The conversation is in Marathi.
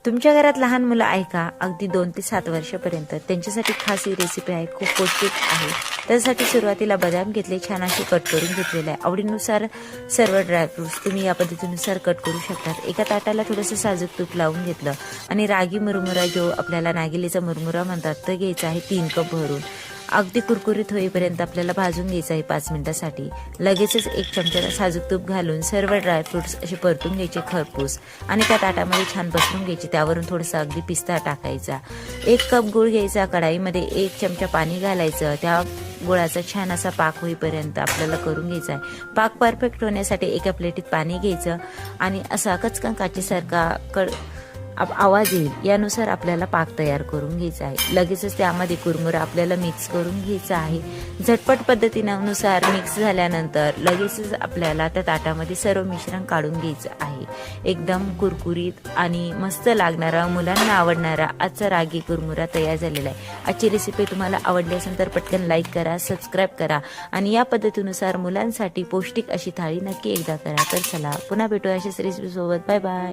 तुमच्या घरात लहान मुलं आहे का? अगदी 2 ते 7 वर्षापर्यंत त्यांच्यासाठी खास ही रेसिपी आहे, खूप पौष्टिक आहे। त्यासाठी सुरुवातीला बदाम घेतले, छान असे कट करून घेतलेले आहे। आवडीनुसार सर्व ड्रायफ्रुट्स तुम्ही या पद्धतीनुसार कट करू शकतात। एका ताटाला थोडंसं साजूक तूप लावून घेतलं आणि रागी मुरमुरा जो आपल्याला नागेलीचा मुरमुरा म्हणतात तो घ्यायचा आहे 3 कप भरून। अगदी कुरकुरीत होईपर्यंत आपल्याला भाजून घ्यायचं आहे 5 मिनिटासाठी। लगेचच 1 चमचा साजूक तूप घालून सर्व ड्रायफ्रुट्स असे परतून घ्यायचे खरपूस आणि त्या ताटामध्ये छान पसरून घ्यायचे। त्यावरून थोडंसं अगदी पिस्ता टाकायचा। 1 कप गूळ घ्यायचा, कढाईमध्ये 1 चमचा पाणी घालायचं, त्या गुळाचा छान असा पाक होईपर्यंत आपल्याला करून घ्यायचा आहे। पाक परफेक्ट होण्यासाठी एका प्लेटीत पाणी घ्यायचं आणि असा कचकन काचेसारखा आवाज येईल यानुसार आपल्याला पाक तयार करून घ्यायचा आहे। लगेचच त्यामध्ये कुरमुरा आपल्याला मिक्स करून घ्यायचा आहे। झटपट पद्धतीनुसार मिक्स झाल्यानंतर लगेचच आपल्याला त्या ताटामध्ये सर्व मिश्रण काढून घ्यायचं आहे। एकदम कुरकुरीत आणि मस्त लागणारा, मुलांना आवडणारा आजचा रागी कुरमुरा तयार झालेला आहे। आजची रेसिपी तुम्हाला आवडली असेल तर पटकन लाईक करा, सबस्क्राईब करा आणि या पद्धतीनुसार मुलांसाठी पौष्टिक अशी थाळी नक्की एकदा करा। तर चला पुन्हा भेटूया अशाच रेसिपी सोबत। Bye bye.